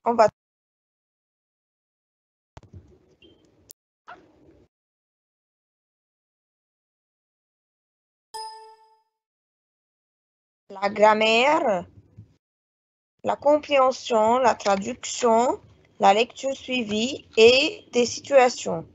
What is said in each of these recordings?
On va la grammaire, la compréhension, la traduction, la lecture suivie et des situations.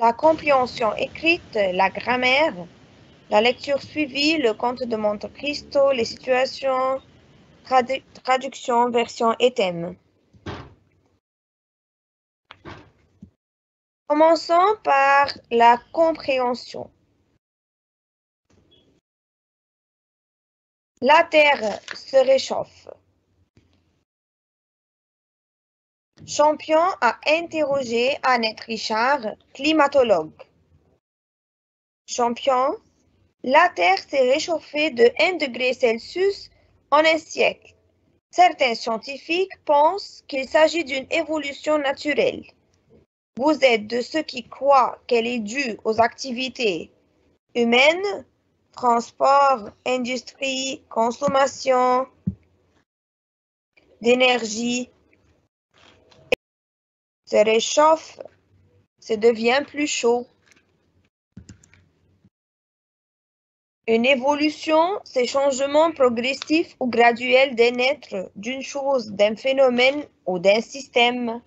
La compréhension écrite, la grammaire, la lecture suivie, le conte de Monte Cristo, les situations, traduction, version et thème. Commençons par la compréhension. La Terre se réchauffe. Champion a interrogé Annette Richard, climatologue. Champion, la Terre s'est réchauffée de 1 degré Celsius en un siècle. Certains scientifiques pensent qu'il s'agit d'une évolution naturelle. Vous êtes de ceux qui croient qu'elle est due aux activités humaines, transport, industrie, consommation d'énergie, se réchauffe, se devient plus chaud. Une évolution, c'est changement progressif ou graduel d'un être, d'une chose, d'un phénomène ou d'un système.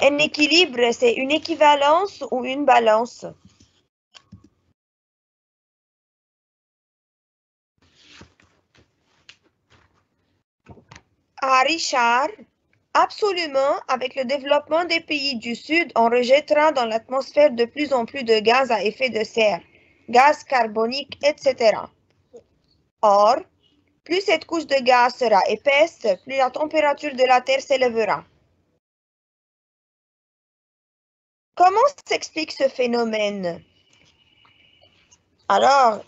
Un équilibre, c'est une équivalence ou une balance. À Richard, absolument, avec le développement des pays du Sud, on rejettera dans l'atmosphère de plus en plus de gaz à effet de serre, gaz carbonique, etc. Or, plus cette couche de gaz sera épaisse, plus la température de la Terre s'élèvera. Comment s'explique ce phénomène? Alors,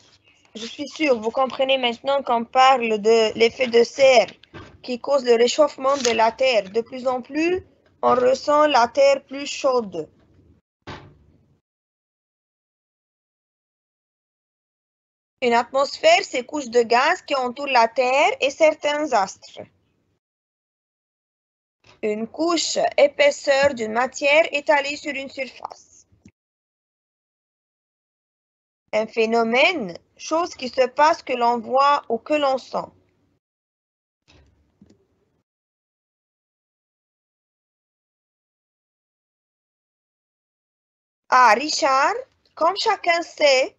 je suis sûre, vous comprenez maintenant qu'on parle de l'effet de serre qui cause le réchauffement de la Terre. De plus en plus, on ressent la Terre plus chaude. Une atmosphère, c'est couches de gaz qui entourent la Terre et certains astres. Une couche, épaisseur d'une matière étalée sur une surface. Un phénomène, chose qui se passe que l'on voit ou que l'on sent. Ah, Richard, comme chacun sait,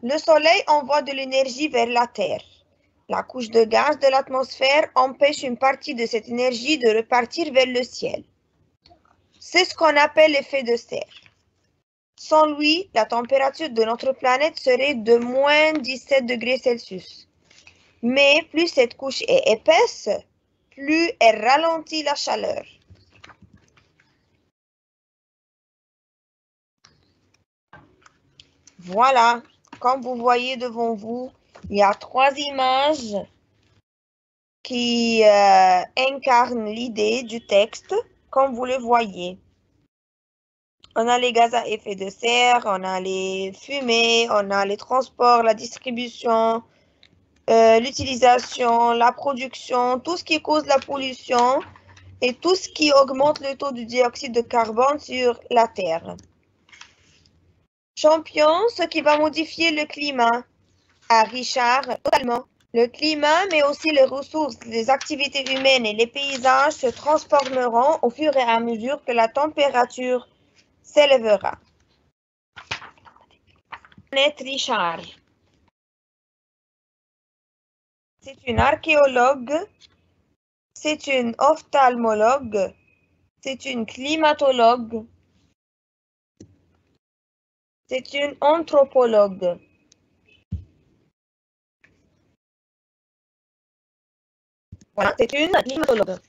le Soleil envoie de l'énergie vers la Terre. La couche de gaz de l'atmosphère empêche une partie de cette énergie de repartir vers le ciel. C'est ce qu'on appelle l'effet de serre. Sans lui, la température de notre planète serait de moins 17 degrés Celsius. Mais plus cette couche est épaisse, plus elle ralentit la chaleur. Voilà, comme vous voyez devant vous, il y a 3 images qui incarnent l'idée du texte, comme vous le voyez. On a les gaz à effet de serre, on a les fumées, on a les transports, la distribution, l'utilisation, la production, tout ce qui cause la pollution et tout ce qui augmente le taux de dioxyde de carbone sur la Terre. Champion, ce qui va modifier le climat. À Richard, totalement. Le climat, mais aussi les ressources, les activités humaines et les paysages se transformeront au fur et à mesure que la température s'élèvera. Annette Richard. C'est une archéologue. C'est une ophtalmologue. C'est une climatologue. C'est une anthropologue. Voilà, c'est une climatologue.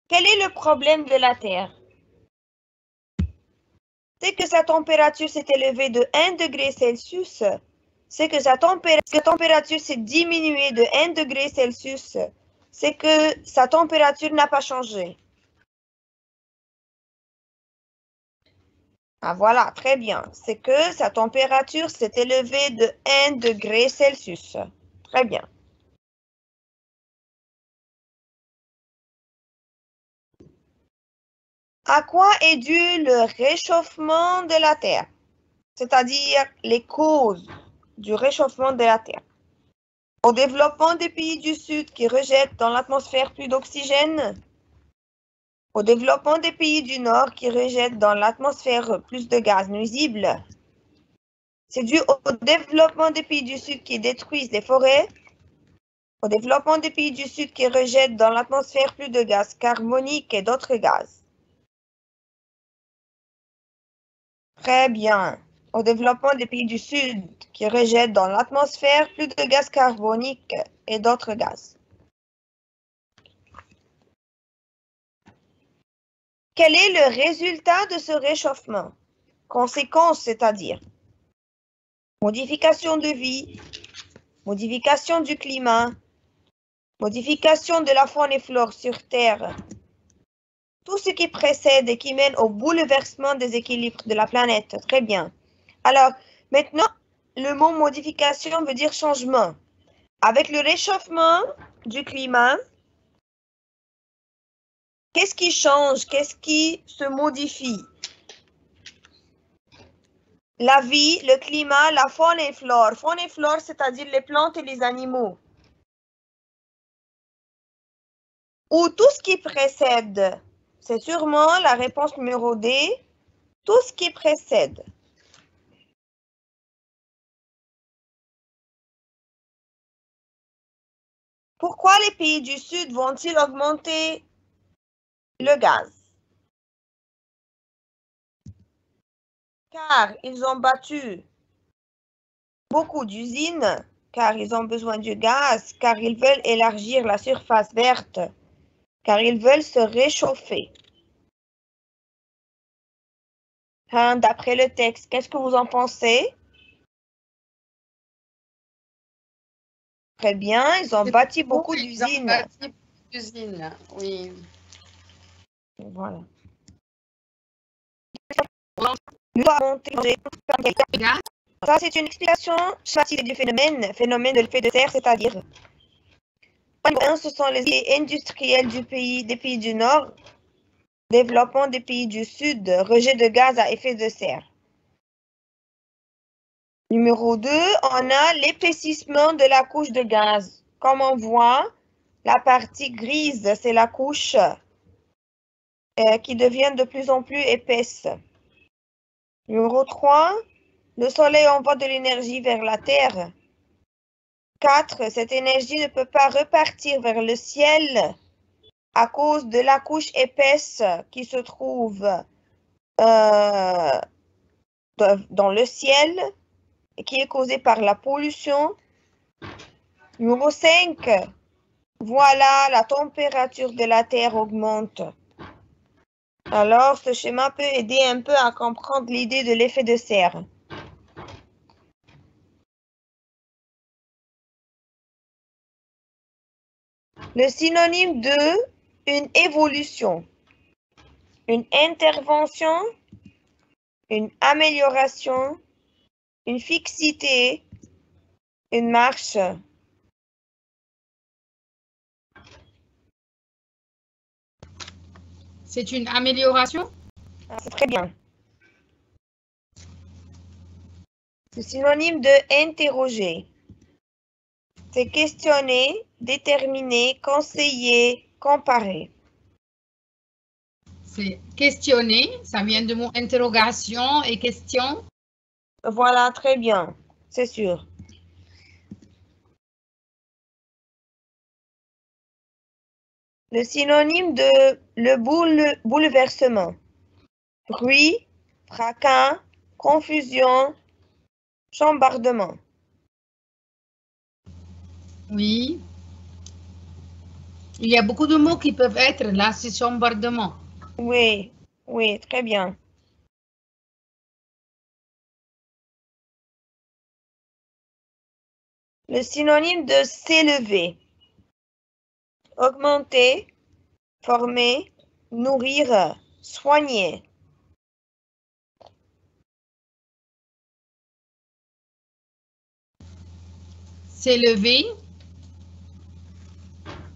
Quel est le problème de la Terre? C'est que sa température s'est élevée de 1 degré Celsius. C'est que sa température s'est diminuée de 1 degré Celsius. C'est que sa température n'a pas changé. Ah voilà, très bien. C'est que sa température s'est élevée de 1 degré Celsius. Très bien. À quoi est dû le réchauffement de la Terre? C'est-à-dire les causes du réchauffement de la Terre. Au développement des pays du Sud qui rejettent dans l'atmosphère plus d'oxygène. Au développement des pays du Nord qui rejettent dans l'atmosphère plus de gaz nuisibles. C'est dû au développement des pays du Sud qui détruisent les forêts. Au développement des pays du Sud qui rejettent dans l'atmosphère plus de gaz carbonique et d'autres gaz. Très bien. Au développement des pays du Sud qui rejettent dans l'atmosphère plus de gaz carbonique et d'autres gaz. Quel est le résultat de ce réchauffement? Conséquences, c'est-à-dire modification de vie, modification du climat, modification de la faune et flore sur Terre. Tout ce qui précède et qui mène au bouleversement des équilibres de la planète. Très bien. Alors, maintenant, le mot modification veut dire changement. Avec le réchauffement du climat, qu'est-ce qui change? Qu'est-ce qui se modifie? La vie, le climat, la faune et flore. Faune et flore, c'est-à-dire les plantes et les animaux. Ou tout ce qui précède. C'est sûrement la réponse numéro D. Tout ce qui précède. Pourquoi les pays du Sud vont-ils augmenter le gaz? Car ils ont battu beaucoup d'usines, car ils ont besoin du gaz, car ils veulent élargir la surface verte, car ils veulent se réchauffer. Hein, d'après le texte, qu'est-ce que vous en pensez? Très bien, ils ont bâti beaucoup d'usines. Oui. Voilà. Ça, c'est une explication schématique du phénomène de l'effet de serre, c'est-à-dire, ce sont les industriels des pays du Nord, développement des pays du Sud, rejet de gaz à effet de serre. Numéro 2, on a l'épaississement de la couche de gaz. Comme on voit, la partie grise, c'est la couche qui devient de plus en plus épaisse. Numéro 3, le Soleil envoie de l'énergie vers la Terre. 4, cette énergie ne peut pas repartir vers le ciel à cause de la couche épaisse qui se trouve dans le ciel et qui est causée par la pollution. Numéro 5, voilà, la température de la Terre augmente. Alors, ce schéma peut aider un peu à comprendre l'idée de l'effet de serre. Le synonyme de une évolution, une intervention, une amélioration, une fixité, une marche. C'est une amélioration? C'est très bien. Le synonyme de interroger. C'est questionner, déterminer, conseiller, comparer. C'est questionner, ça vient du mot interrogation et question. Voilà, très bien, c'est sûr. Le synonyme de le bouleversement. Bruit, fracas, confusion, chambardement. Oui. Il y a beaucoup de mots qui peuvent être là, c'est chambardement. Oui, oui, très bien. Le synonyme de s'élever. Augmenter, former, nourrir, soigner. S'élever.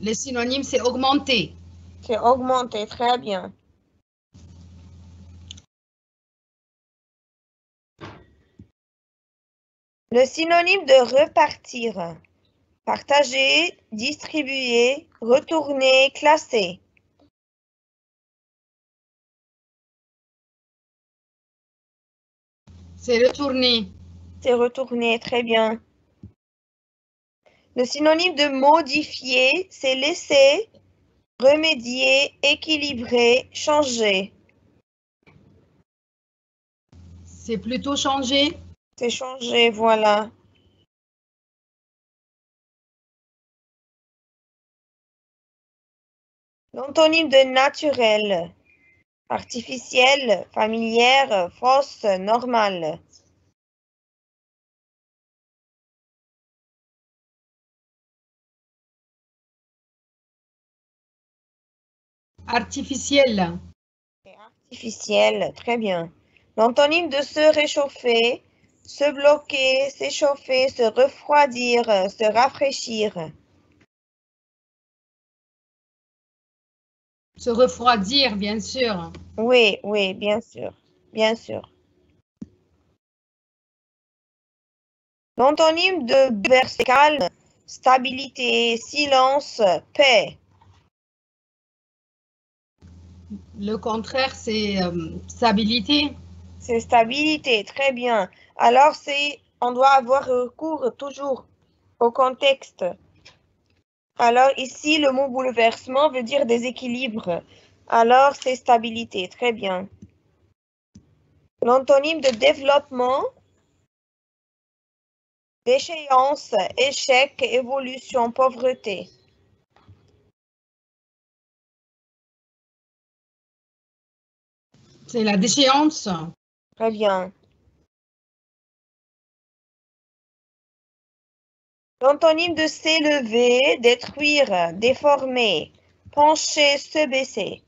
Le synonyme, c'est augmenter. C'est augmenter, très bien. Le synonyme de repartir. Partager, distribuer, retourner, classer. C'est retourner. C'est retourner, très bien. Le synonyme de modifier, c'est laisser, remédier, équilibrer, changer. C'est plutôt changer. C'est changer, voilà. L'antonyme de naturel. Artificiel, familière, fausse, normale. Artificiel. Artificiel, très bien. L'antonyme de se réchauffer, se bloquer, s'échauffer, se refroidir, se rafraîchir. Se refroidir, bien sûr. Oui, oui, bien sûr, bien sûr. L'antonyme de verser calme, stabilité, silence, paix. Le contraire, c'est stabilité. C'est stabilité, très bien. Alors, on doit avoir recours toujours au contexte. Alors, ici, le mot bouleversement veut dire déséquilibre. Alors, c'est stabilité, très bien. L'antonyme de développement, déchéance, échec, évolution, pauvreté. C'est la déchéance. Très bien. L'antonyme de s'élever, détruire, déformer, pencher, se baisser.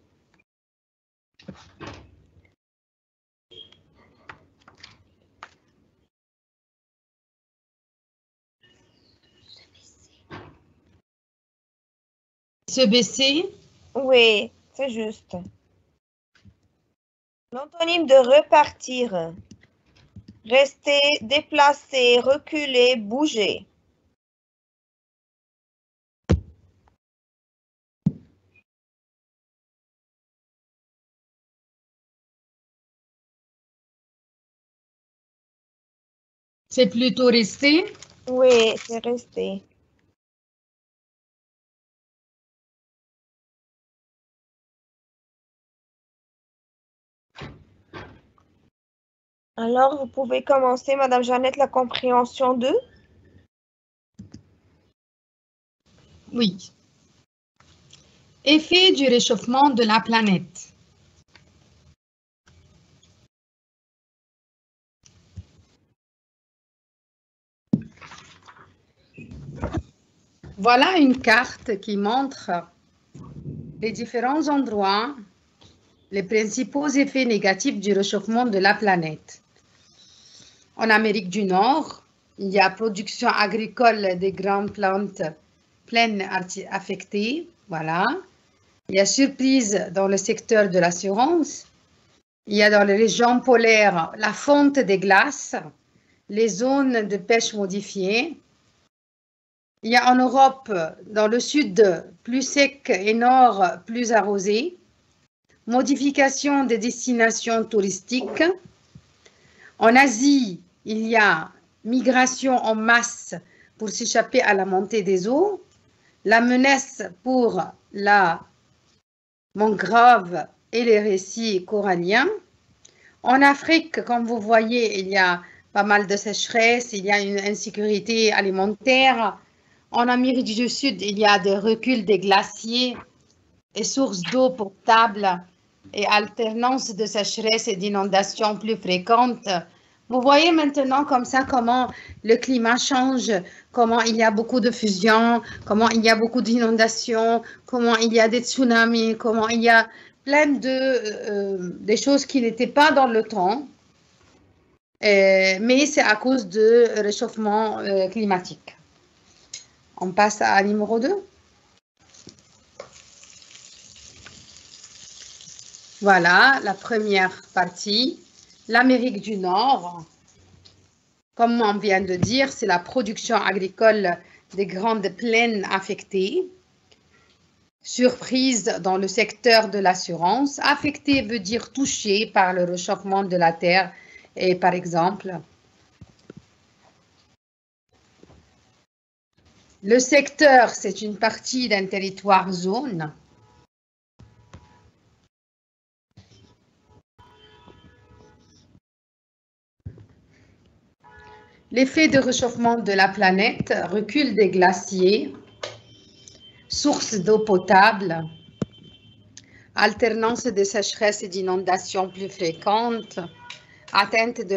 Se baisser. Oui, c'est juste. L'antonyme de repartir. Rester, déplacer, reculer, bouger. C'est plutôt rester. Oui, c'est rester. Alors, vous pouvez commencer, Madame Jeannette, la compréhension de? Oui. Effet du réchauffement de la planète. Voilà une carte qui montre les différents endroits, les principaux effets négatifs du réchauffement de la planète. En Amérique du Nord, il y a production agricole des grandes plantes pleines affectées. Voilà. Il y a surprise dans le secteur de l'assurance. Il y a dans les régions polaires la fonte des glaces, les zones de pêche modifiées. Il y a en Europe, dans le sud, plus sec et nord, plus arrosé. modification des destinations touristiques. En Asie, il y a migration en masse pour s'échapper à la montée des eaux, la menace pour la mangrove et les récifs coralliens. En Afrique, comme vous voyez, il y a pas mal de sécheresse, il y a une insécurité alimentaire. En Amérique du Sud, il y a des reculs des glaciers et sources d'eau potable et alternance de sécheresse et d'inondations plus fréquentes. Vous voyez maintenant comme ça comment le climat change, comment il y a beaucoup de fusions, comment il y a beaucoup d'inondations, comment il y a des tsunamis, comment il y a plein de des choses qui n'étaient pas dans le temps, mais c'est à cause du réchauffement climatique. On passe à numéro 2. Voilà la première partie. L'Amérique du Nord, comme on vient de dire, c'est la production agricole des grandes plaines affectées. Surprise dans le secteur de l'assurance. Affecté veut dire touché par le réchauffement de la terre. Et par exemple, le secteur, c'est une partie d'un territoire zone. L'effet de réchauffement de la planète, recul des glaciers, sources d'eau potable, alternance de sécheresse et d'inondations plus fréquentes, atteinte de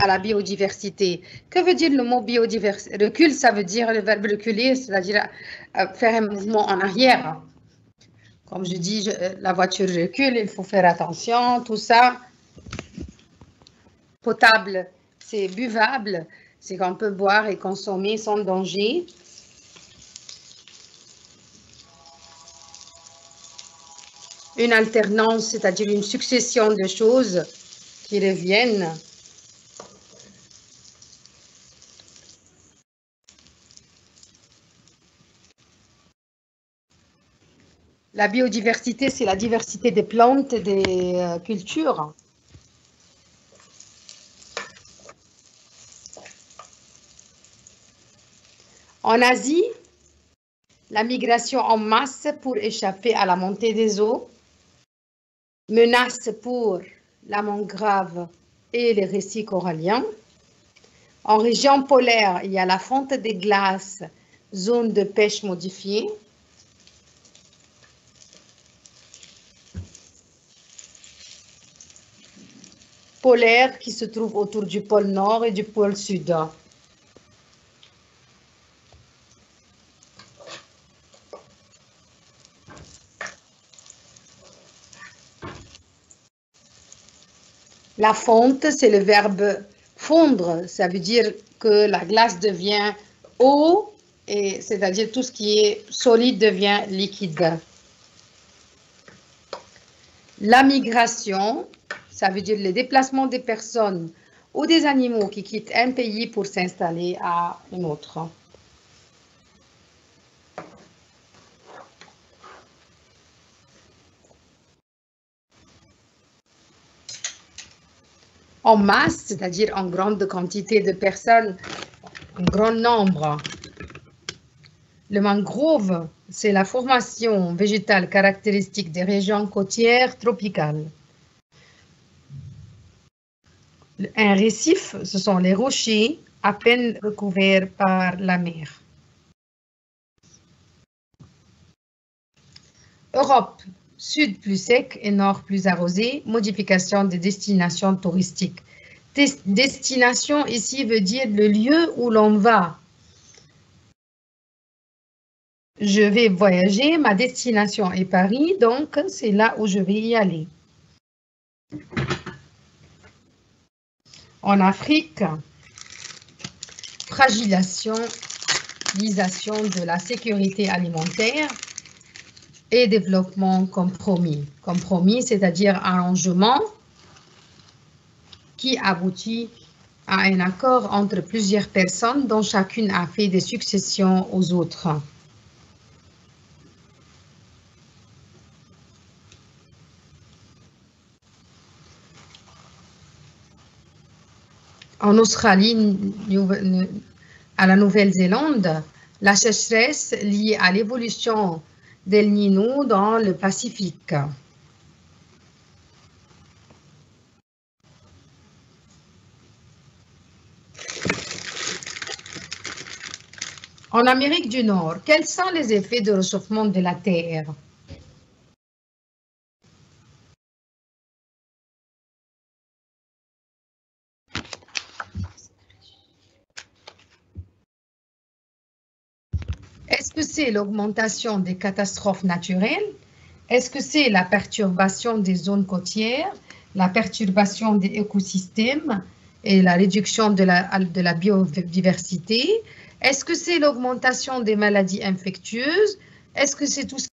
à la biodiversité. Que veut dire le mot biodiversité? Recul, ça veut dire le verbe reculer, c'est-à-dire faire un mouvement en arrière. Comme je dis, la voiture recule, il faut faire attention, tout ça. Potable, c'est buvable, c'est qu'on peut boire et consommer sans danger. Une alternance, c'est-à-dire une succession de choses qui reviennent. La biodiversité, c'est la diversité des plantes et des cultures. En Asie, la migration en masse pour échapper à la montée des eaux, menace pour la mangrove et les récifs coralliens. En région polaire, il y a la fonte des glaces, zone de pêche modifiée. Polaire qui se trouve autour du pôle Nord et du pôle Sud. La fonte, c'est le verbe fondre, ça veut dire que la glace devient eau, et c'est-à-dire tout ce qui est solide devient liquide. La migration, ça veut dire le déplacement des personnes ou des animaux qui quittent un pays pour s'installer à un autre. En masse, c'est-à-dire en grande quantité de personnes, un grand nombre. Le mangrove, c'est la formation végétale caractéristique des régions côtières tropicales. Un récif, ce sont les rochers à peine recouverts par la mer. Europe, sud plus sec et nord plus arrosé, modification des destinations touristiques. Destination ici veut dire le lieu où l'on va. Je vais voyager, ma destination est Paris, donc c'est là où je vais y aller. En Afrique, fragilisation de la sécurité alimentaire et développement compromis. Compromis, c'est-à-dire arrangement qui aboutit à un accord entre plusieurs personnes dont chacune a fait des successions aux autres. En Australie, à la Nouvelle-Zélande, la sécheresse liée à l'évolution d'El Niño dans le Pacifique. En Amérique du Nord, quels sont les effets de réchauffement de la Terre? Est-ce que c'est l'augmentation des catastrophes naturelles? Est-ce que c'est la perturbation des zones côtières, la perturbation des écosystèmes et la réduction de la biodiversité? Est-ce que c'est l'augmentation des maladies infectieuses? Est-ce que c'est tout ce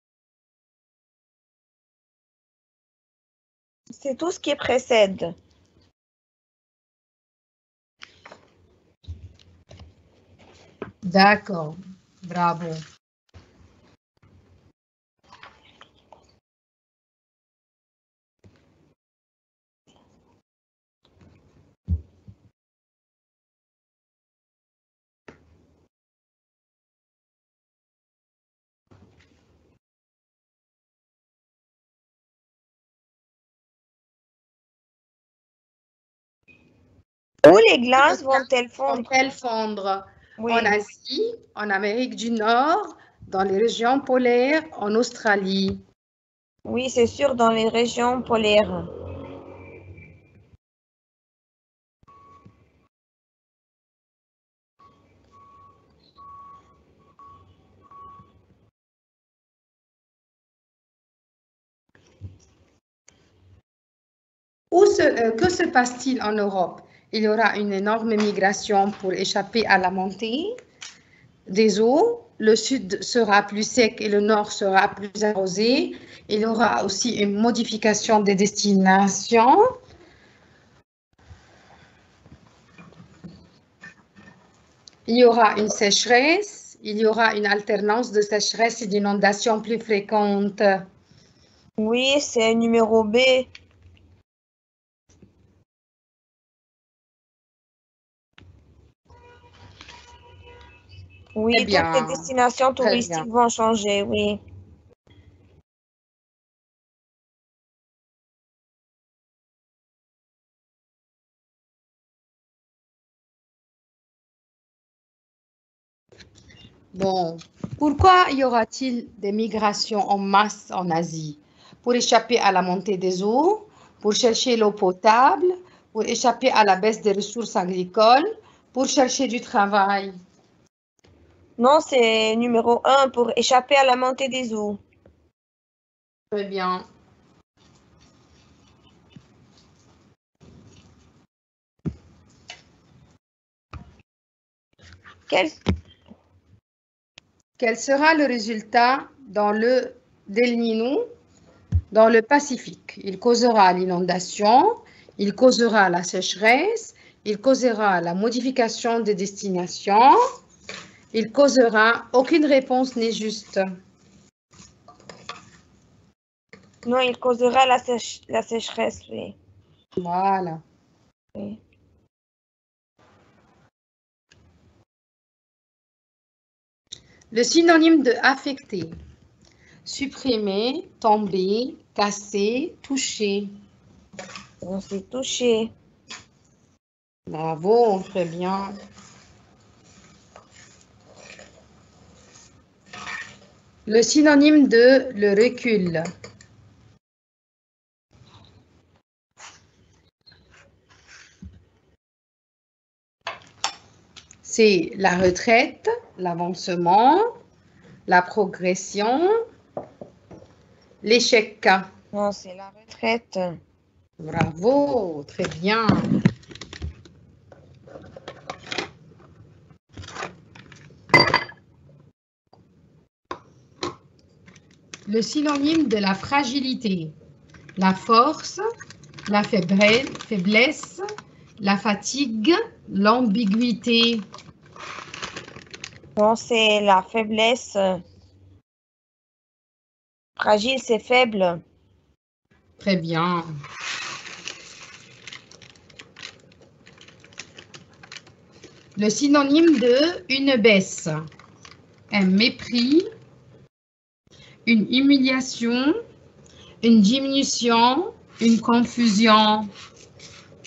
C'est tout ce qui précède. D'accord, bravo. Où les glaces vont-elles fondre? Vont-elles fondre Oui. en Asie, en Amérique du Nord, dans les régions polaires, en Australie? Oui, c'est sûr, dans les régions polaires. Que se passe-t-il en Europe? Il y aura une énorme migration pour échapper à la montée des eaux. Le sud sera plus sec et le nord sera plus arrosé. Il y aura aussi une modification des destinations. Il y aura une sécheresse. Il y aura une alternance de sécheresse et d'inondations plus fréquentes. Oui, c'est numéro B. Oui, Très bien. toutes les destinations Très touristiques bien. vont changer, oui. Bon, pourquoi y aura-t-il des migrations en masse en Asie? Pour échapper à la montée des eaux, pour chercher l'eau potable, pour échapper à la baisse des ressources agricoles, pour chercher du travail. Non, c'est numéro 1 pour échapper à la montée des eaux. Très bien. Quel sera le résultat d'El Niño dans le Pacifique? Il causera l'inondation, il causera la sécheresse, il causera la modification des destinations, il causera aucune réponse n'est juste. Non, il causera la sécheresse, oui. Voilà. Oui. Le synonyme de affecté. Supprimer, tomber, casser, toucher. On s'est touché. Bravo, très bien. Le synonyme de le recul. C'est la retraite, l'avancement, la progression, l'échec. Non, c'est la retraite. Bravo, très bien. Le synonyme de la fragilité. La force, la faiblesse, la fatigue, l'ambiguïté. Non, c'est la faiblesse. Fragile, c'est faible. Très bien. Le synonyme de une baisse. Un mépris, une humiliation, une diminution, une confusion.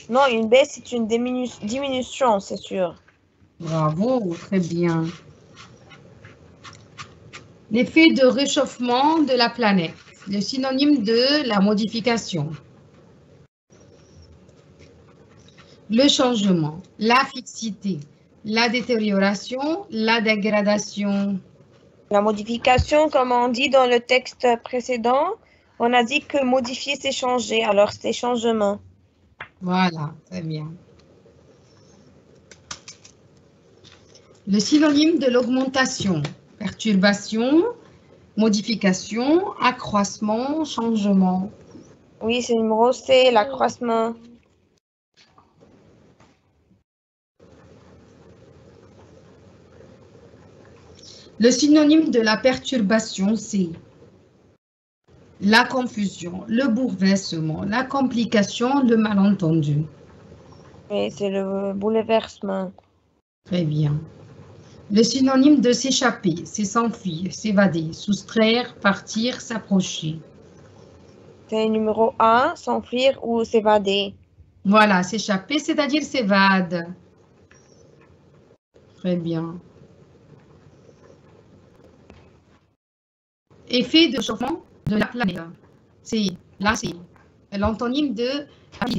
Non, une baisse, c'est une diminution, c'est sûr. Bravo, très bien. L'effet de réchauffement de la planète. Le synonyme de la modification. Le changement, la fixité, la détérioration, la dégradation. La modification, comme on dit dans le texte précédent, on a dit que modifier, c'est changer. Alors, c'est changement. Voilà, très bien. Le synonyme de l'augmentation, perturbation, modification, accroissement, changement. Oui, c'est numéro C, l'accroissement. Le synonyme de la perturbation, c'est la confusion, le bouleversement, la complication, le malentendu. Oui, c'est le bouleversement. Très bien. Le synonyme de s'échapper, c'est s'enfuir, s'évader, soustraire, partir, s'approcher. C'est numéro A, s'enfuir ou s'évader. Voilà, s'échapper, c'est-à-dire s'évade. Très bien. Effet de changement de la planète. C'est l'antonyme de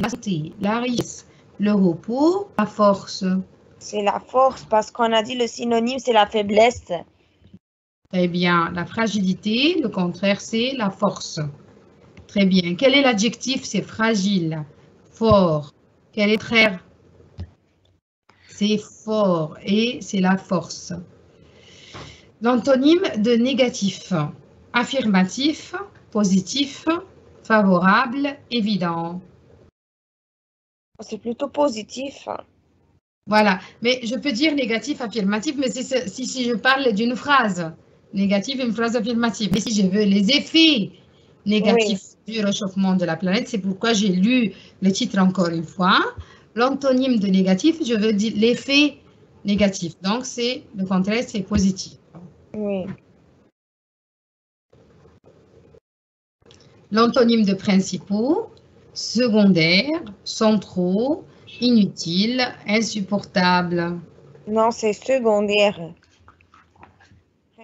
la santé, la richesse, le repos, la force. C'est la force parce qu'on a dit le synonyme, c'est la faiblesse. Très bien. La fragilité, le contraire, c'est la force. Très bien. Quel est l'adjectif? C'est fragile, fort. Quel est le contraire? C'est fort et c'est la force. L'antonyme de négatif. Affirmatif, positif, favorable, évident. C'est plutôt positif. Voilà, mais je peux dire négatif, affirmatif, mais si je parle d'une phrase négative, une phrase affirmative. Mais si je veux les effets négatifs du réchauffement de la planète, c'est pourquoi j'ai lu le titre encore une fois. L'antonyme de négatif, je veux dire l'effet négatif. Donc, c'est le contraire, c'est positif. Oui. L'antonyme de principaux, secondaires, centraux, inutiles, insupportables. Non, c'est secondaire.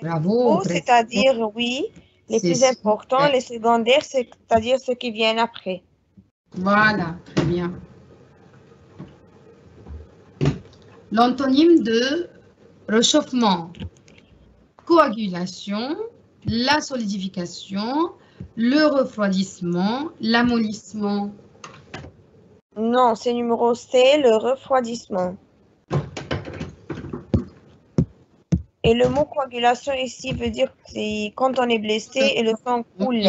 Bravo. C'est-à-dire, oui, les plus importants, les secondaires, c'est-à-dire ceux qui viennent après. Voilà, très bien. L'antonyme de réchauffement, coagulation, la solidification, le refroidissement, l'amollissement. Non, c'est numéro C, le refroidissement. Et le mot coagulation ici veut dire que c'est quand on est blessé et le sang coule.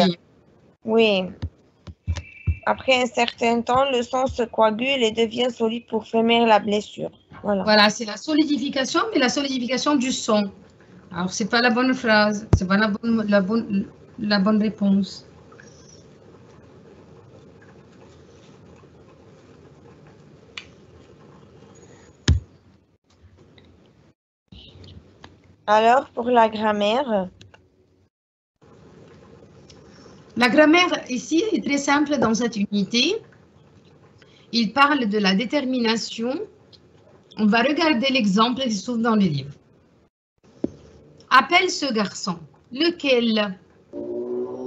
Oui. Après un certain temps, le sang se coagule et devient solide pour fermer la blessure. Voilà. Voilà, c'est la solidification, mais la solidification du sang. Alors, ce n'est pas la bonne phrase, ce n'est pas la bonne réponse. Alors, pour la grammaire? La grammaire ici est très simple dans cette unité. Il parle de la détermination. On va regarder l'exemple qui se trouve dans le livre. Appelle ce garçon. Lequel?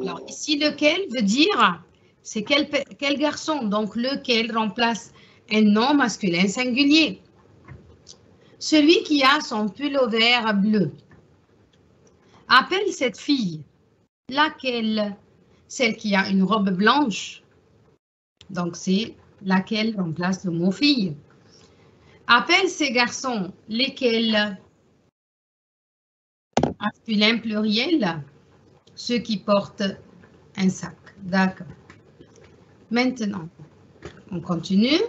Alors ici, lequel veut dire c'est quel garçon. Donc lequel remplace un nom masculin singulier. Celui qui a son pullover bleu. Appelle cette fille. Laquelle? Celle qui a une robe blanche. Donc c'est laquelle remplace le mot fille. Appelle ces garçons. Lesquels? Masculin pluriel. Ceux qui portent un sac. D'accord. Maintenant, on continue.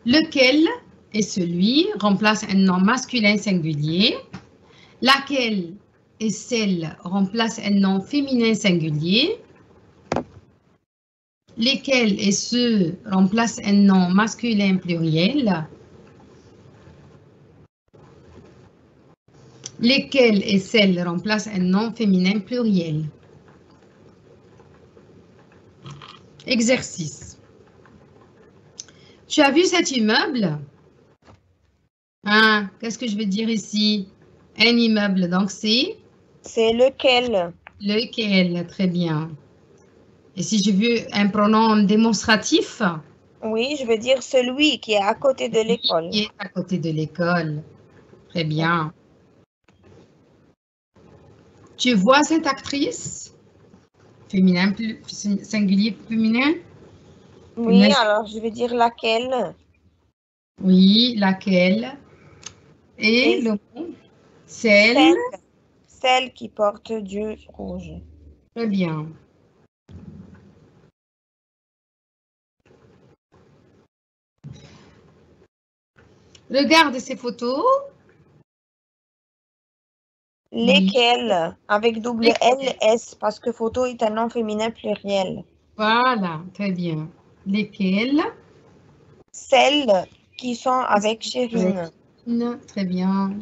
Lequel est celui remplace un nom masculin singulier. Laquelle et celle remplace un nom féminin singulier. Lesquels et ceux remplacent un nom masculin pluriel. Lesquels et celles remplacent un nom féminin pluriel. Exercice. Tu as vu cet immeuble? Hein, qu'est-ce que je vais dire ici? Un immeuble, donc c'est? C'est lequel? Lequel, très bien. Et si je veux un pronom démonstratif? Oui, je veux dire celui qui est à côté de l'école. Qui est à côté de l'école. Très bien. Tu vois cette actrice? Féminin, singulier féminin? Oui, alors je vais dire laquelle. Oui, laquelle? Et Et le mot? Celle? celle qui porte du rouge. Très bien. Regarde ces photos. Lesquelles? Avec double L, Lesquelles? S, parce que photo est un nom féminin pluriel. Voilà, très bien. Lesquelles? Celles qui sont avec Chérine. Très bien.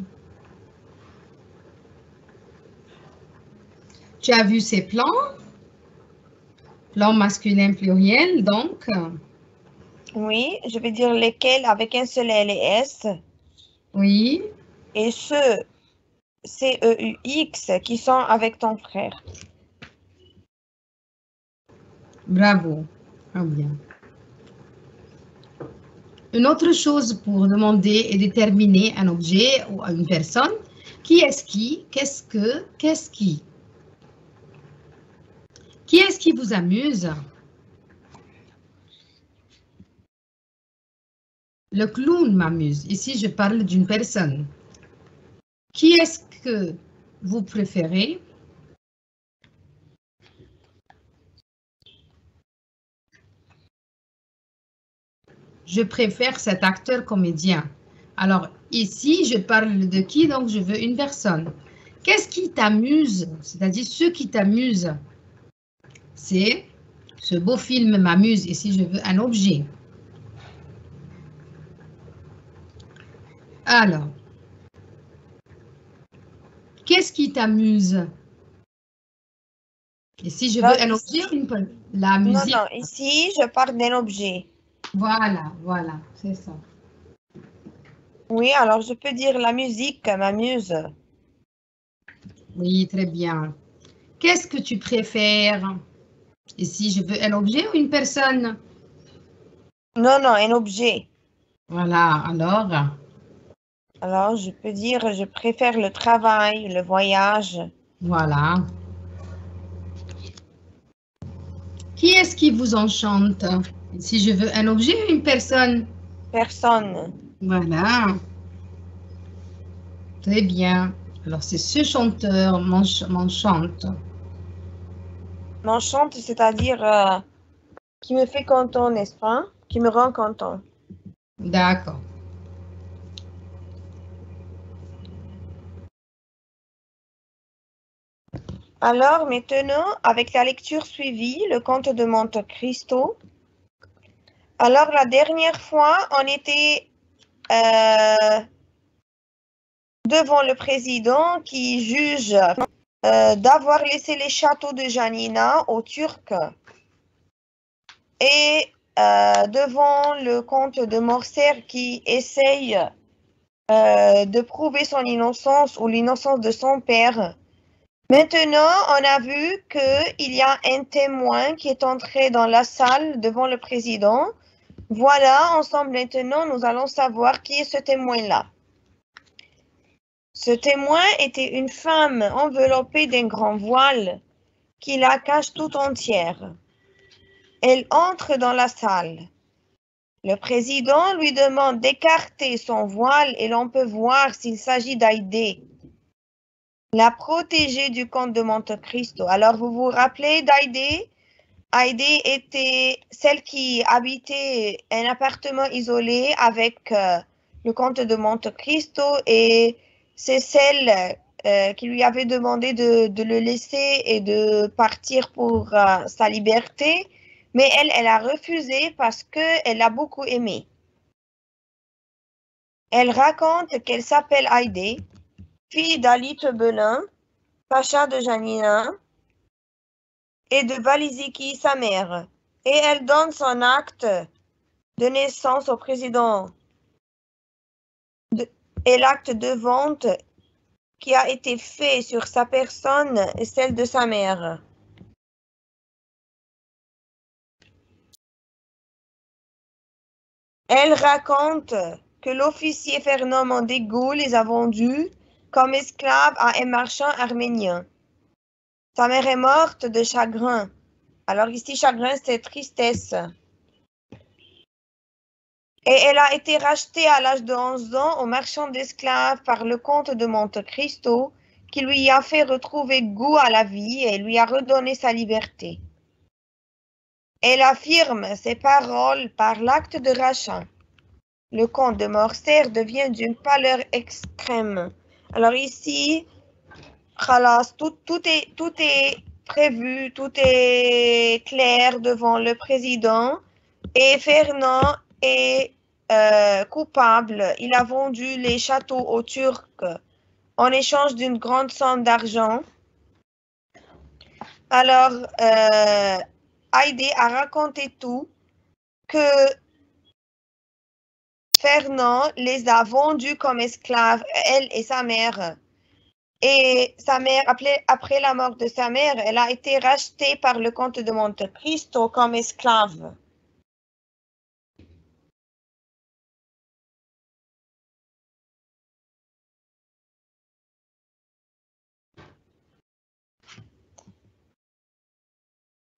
Tu as vu ces plans? Plan masculin pluriel, donc. Oui, je vais dire lesquelles avec un seul L et S. Oui. Et ceux, C-E-U-X, qui sont avec ton frère. Bravo. Ah bien. Une autre chose pour demander et déterminer un objet ou une personne, qui est-ce qui, qu'est-ce que, qu'est-ce qui? Qui est-ce qui vous amuse? Le clown m'amuse. Ici, je parle d'une personne. Qui est-ce que vous préférez? Je préfère cet acteur comédien. Alors, ici, je parle de qui, donc je veux une personne. Qu'est-ce qui t'amuse? C'est-à-dire ce qui t'amuse. C'est ce beau film m'amuse. Ici, je veux un objet. Alors, qu'est-ce qui t'amuse? Ici, je veux un objet ou la musique? Non, ici, je parle d'un objet. Voilà, c'est ça. Oui, alors je peux dire la musique m'amuse. Oui, très bien. Qu'est-ce que tu préfères? Ici, je veux un objet ou une personne? Non, un objet. Voilà, alors, Alors, je peux dire je préfère le travail, le voyage. voilà. Qui est-ce qui vous enchante? Ici, je veux un objet ou une personne? Personne. Voilà. Très bien. Alors, c'est ce chanteur m'enchante. M'enchante, c'est-à-dire qui me fait content, n'est-ce pas? Qui me rend content. D'accord. Alors, maintenant, avec la lecture suivie, le conte de Monte Cristo. Alors, la dernière fois, on était devant le président qui juge d'avoir laissé les châteaux de Janina aux Turcs et devant le comte de Morcerf qui essaye de prouver son innocence ou l'innocence de son père. Maintenant, on a vu qu'il y a un témoin qui est entré dans la salle devant le président. Voilà, ensemble maintenant, nous allons savoir qui est ce témoin-là. Ce témoin était une femme enveloppée d'un grand voile qui la cache tout entière. Elle entre dans la salle. Le président lui demande d'écarter son voile et l'on peut voir s'il s'agit d'Haydée, la protégée du comte de Monte Cristo. Alors, vous vous rappelez d'Haydée? Haydée était celle qui habitait un appartement isolé avec le comte de Monte Cristo et c'est celle qui lui avait demandé de le laisser et de partir pour sa liberté. Mais elle a refusé parce qu'elle l'a beaucoup aimé. Elle raconte qu'elle s'appelle Haydée, fille d'Ali Tebelin, pacha de Janina, et de Baliziki, sa mère. Et elle donne son acte de naissance au président et l'acte de vente qui a été fait sur sa personne et celle de sa mère. Elle raconte que l'officier Fernand Mondego les a vendus comme esclaves à un marchand arménien. Sa mère est morte de chagrin. Alors ici, chagrin, c'est tristesse. Et elle a été rachetée à l'âge de 11 ans au marchand d'esclaves par le comte de Monte Cristo, qui lui a fait retrouver goût à la vie et lui a redonné sa liberté. Elle affirme ces paroles par l'acte de rachat. Le comte de Morcerf devient d'une pâleur extrême. Alors ici, tout est prévu, tout est clair devant le président. Et Fernand est coupable. Il a vendu les châteaux aux Turcs en échange d'une grande somme d'argent. Alors, Haydée a raconté tout, que Fernand les a vendus comme esclaves, elle et sa mère. Et sa mère, après la mort de sa mère, elle a été rachetée par le comte de Monte Cristo comme esclave.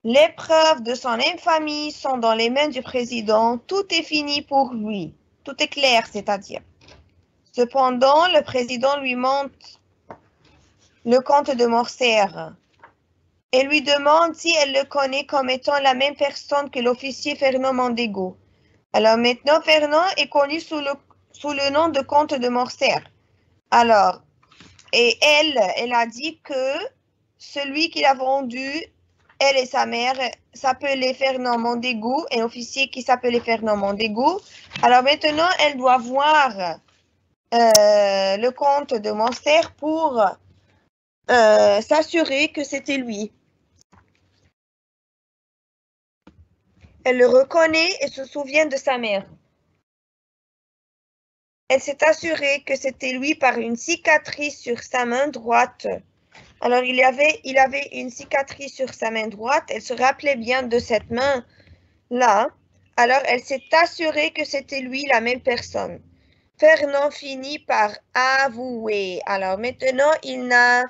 Les preuves de son infamie sont dans les mains du président. Tout est fini pour lui. Tout est clair, c'est-à-dire. Cependant, le président lui montre le comte de Morcerf et lui demande si elle le connaît comme étant la même personne que l'officier Fernand Mondego. Alors maintenant, Fernand est connu sous le nom de comte de Morcerf. Alors, et elle a dit que celui qui l'a vendu, elle et sa mère, s'appelait Fernand Mondego, un officier qui s'appelait Fernand Mondego. Alors maintenant, elle doit voir le comte de Morcerf pour s'assurer que c'était lui. Elle le reconnaît et se souvient de sa mère. Elle s'est assurée que c'était lui par une cicatrice sur sa main droite. Alors, il avait une cicatrice sur sa main droite. Elle se rappelait bien de cette main-là. Alors, elle s'est assurée que c'était lui, la même personne. Fernand finit par avouer. Alors, maintenant, il n'a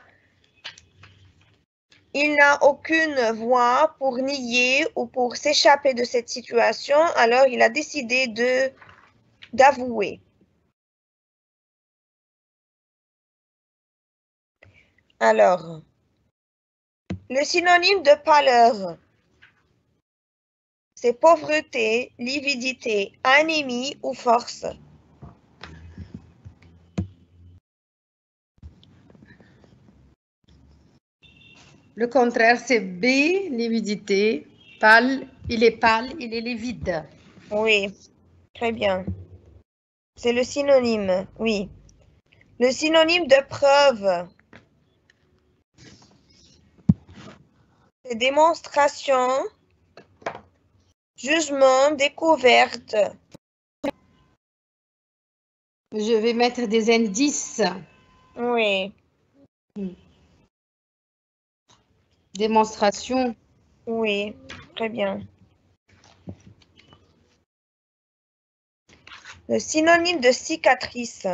aucune voix pour nier ou pour s'échapper de cette situation. Alors, il a décidé d'avouer. Alors, le synonyme de pâleur, c'est pauvreté, lividité, anémie ou force. Le contraire, c'est B, lividité. Pâle, il est livide. Oui, très bien. C'est le synonyme, oui. Le synonyme de preuve, c'est démonstration, jugement, découverte. Je vais mettre des indices. Oui. Démonstration. Oui, très bien. Le synonyme de cicatrice,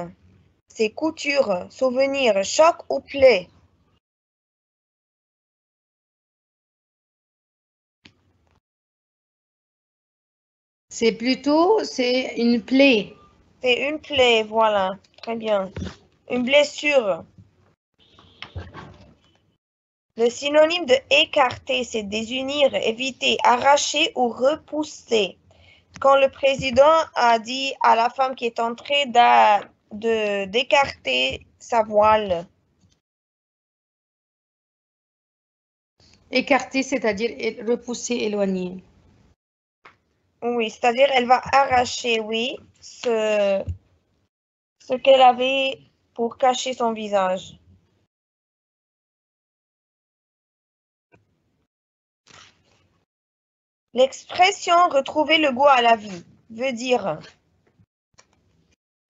c'est couture, souvenir, choc ou plaie. C'est une plaie. C'est une plaie, voilà, très bien. Une blessure. Le synonyme de écarter, c'est désunir, éviter, arracher ou repousser. Quand le président a dit à la femme qui est entrée d'écarter sa voile. Écarter, c'est-à-dire repousser, éloigner. Oui, c'est-à-dire elle va arracher, oui, ce qu'elle avait pour cacher son visage. L'expression « retrouver le goût à la vie » veut dire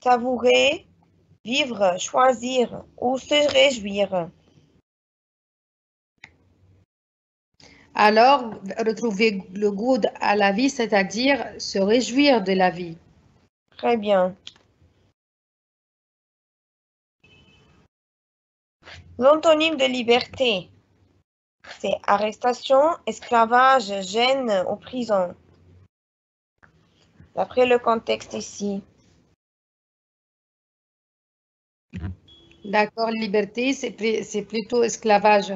savourer, vivre, choisir ou se réjouir. Alors, retrouver le goût à la vie, c'est-à-dire se réjouir de la vie. Très bien. L'antonyme de liberté, c'est arrestation, esclavage, gêne ou prison. D'après le contexte ici. D'accord, liberté, c'est plutôt esclavage.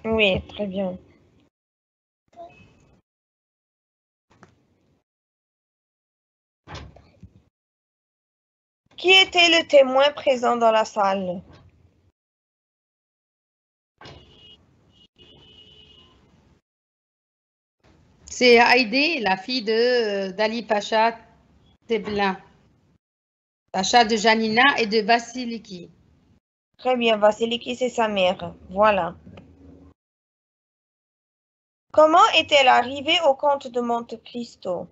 Oui, très bien. Qui était le témoin présent dans la salle? C'est Haïdé, la fille d'Ali Pacha Teblin, Pacha de Janina et de Vasiliki. Très bien, Vasiliki, c'est sa mère. Voilà. Comment est-elle arrivée au comte de Monte Cristo?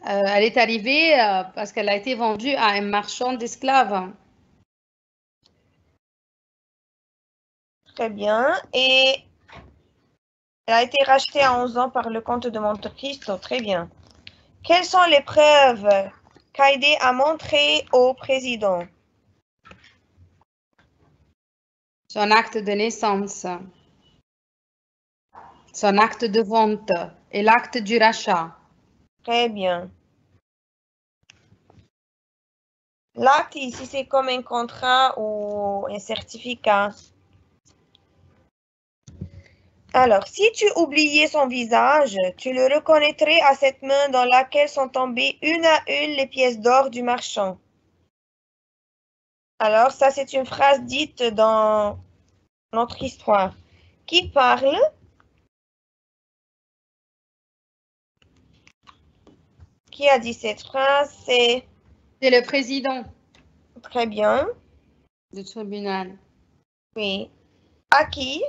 Elle est arrivée parce qu'elle a été vendue à un marchand d'esclaves. Très bien. Et elle a été rachetée à 11 ans par le comte de Monte Cristo. Très bien. Quelles sont les preuves qu'Haïdé a montrées au président? Son acte de naissance, son acte de vente et l'acte du rachat. Très bien. L'acte ici, c'est comme un contrat ou un certificat. Alors, si tu oubliais son visage, tu le reconnaîtrais à cette main dans laquelle sont tombées une à une les pièces d'or du marchand. Alors, ça, c'est une phrase dite dans notre histoire. Qui parle? Qui a dit cette phrase? C'est le président très bien. du tribunal. Oui. À qui?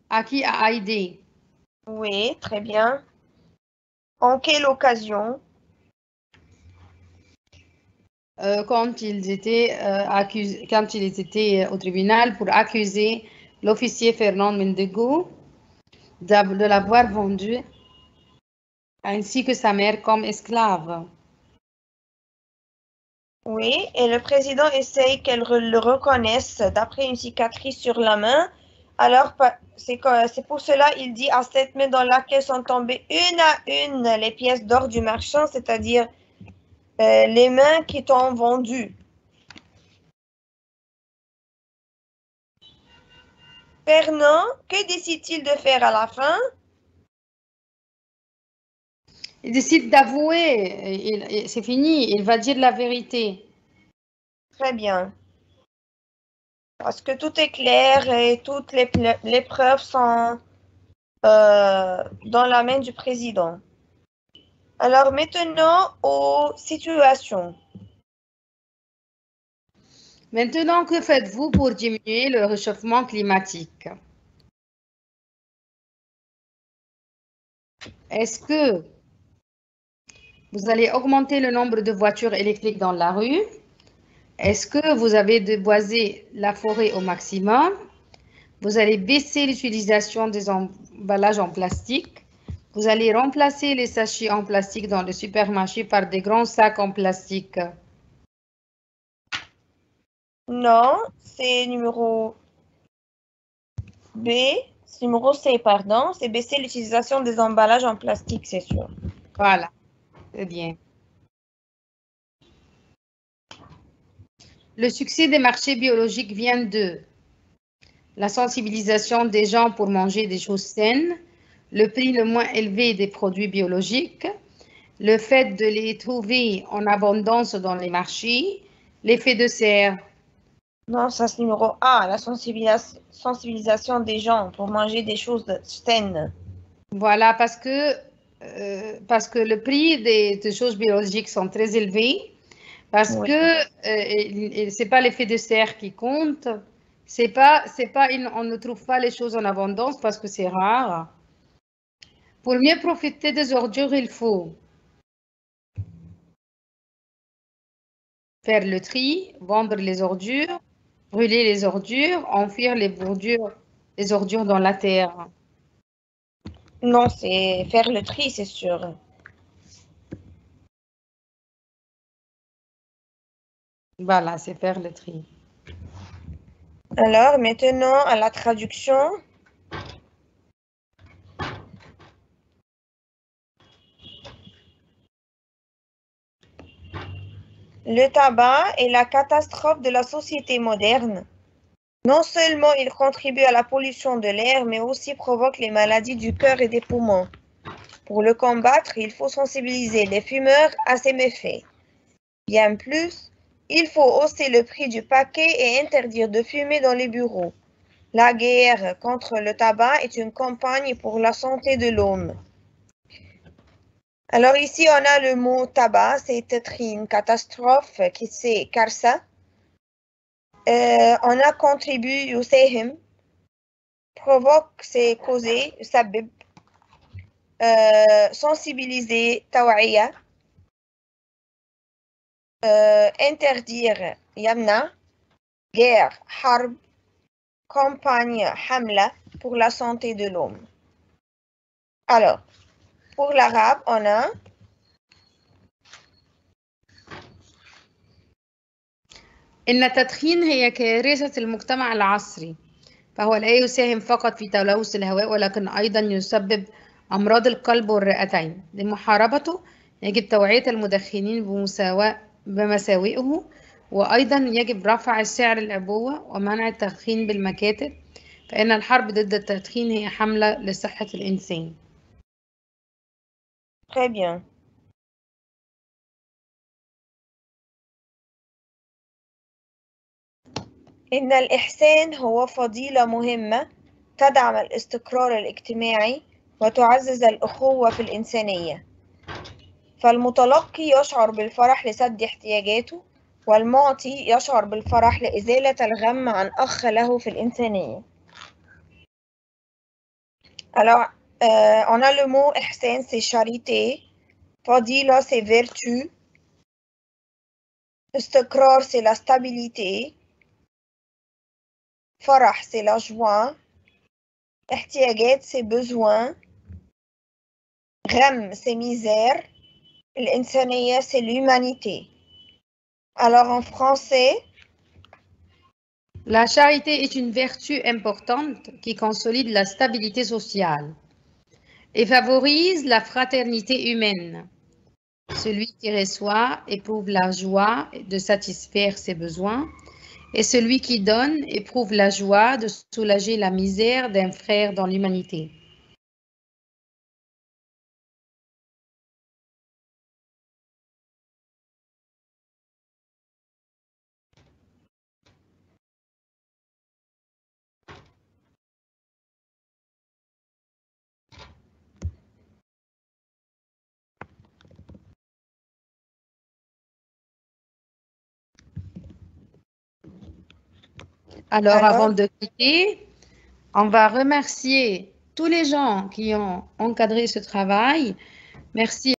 À qui a Haïdé? Oui, très bien. En quelle occasion? Quand ils étaient quand ils étaient au tribunal pour accuser l'officier Fernand Mendego de l'avoir vendu ainsi que sa mère comme esclave. Oui, et le président essaye qu'elle le reconnaisse d'après une cicatrice sur la main. Alors, c'est pour cela il dit à cette main dans laquelle sont tombées une à une les pièces d'or du marchand, c'est-à-dire les mains qui t'ont vendu. Fernand, que décide-t-il de faire à la fin? Il décide d'avouer, c'est fini, il va dire la vérité. Très bien. Parce que tout est clair et toutes les preuves sont dans la main du président. Alors maintenant aux situations. Maintenant, que faites-vous pour diminuer le réchauffement climatique? Est-ce que vous allez augmenter le nombre de voitures électriques dans la rue? Est-ce que vous avez déboisé la forêt au maximum? Vous allez baisser l'utilisation des emballages en plastique. Vous allez remplacer les sachets en plastique dans le supermarché par des grands sacs en plastique. Non, c'est numéro B. Numéro C, pardon. C'est baisser l'utilisation des emballages en plastique, c'est sûr. Voilà, c'est bien. Le succès des marchés biologiques vient de la sensibilisation des gens pour manger des choses saines, le prix le moins élevé des produits biologiques, le fait de les trouver en abondance dans les marchés, l'effet de serre. Non, ça c'est numéro A, la sensibilisation des gens pour manger des choses saines. Voilà, parce que le prix des choses biologiques sont très élevés, parce Oui. que c'est pas l'effet de serre qui compte, on ne trouve pas les choses en abondance parce que c'est rare. Pour mieux profiter des ordures, il faut faire le tri, vendre les ordures, brûler les ordures, enfuir les ordures dans la terre. Non, c'est faire le tri, c'est sûr. Voilà, c'est faire le tri. Alors, maintenant, à la traduction. Le tabac est la catastrophe de la société moderne. Non seulement il contribue à la pollution de l'air, mais aussi provoque les maladies du cœur et des poumons. Pour le combattre, il faut sensibiliser les fumeurs à ses méfaits. Bien plus, il faut hausser le prix du paquet et interdire de fumer dans les bureaux. La guerre contre le tabac est une campagne pour la santé de l'homme. Alors ici, on a le mot tabac, c'est peut-être une catastrophe qui c'est Karsa. On a contribué يساهم provoque c'est causer يسبب sensibiliser توعية interdire يمنع guerre حرب campagne حملة pour la santé de l'homme. Alors pour l'arabe on a إن التدخين هي كارثة المجتمع العصري، فهو لا يساهم فقط في تلوث الهواء ولكن أيضا يسبب أمراض القلب والرئتين. لمحاربته يجب توعية المدخنين بمساوئه، وأيضا يجب رفع سعر العبوة ومنع التدخين بالمكاتب، فإن الحرب ضد التدخين هي حملة لصحة الإنسان. très bien. إن الإحسان هو فضيلة مهمة تدعم الاستقرار الاجتماعي وتعزز الأخوة في الإنسانية. فالمتلقي يشعر بالفرح لسد احتياجاته والمعطي يشعر بالفرح لإزالة الغم عن أخ له في الإنسانية. Alors, on a le mot ihsan, c'est charité. Fadila, c'est vertu. Istikrar, c'est la stabilité. Farah, c'est la joie. Ihtiyagat, c'est besoin. Gham, c'est misère. L'insaniya, c'est l'humanité. Alors, en français, La charité est une vertu importante qui consolide la stabilité sociale et favorise la fraternité humaine. Celui qui reçoit éprouve la joie de satisfaire ses besoins, et celui qui donne éprouve la joie de soulager la misère d'un frère dans l'humanité. Alors, avant de quitter, on va remercier tous les gens qui ont encadré ce travail. Merci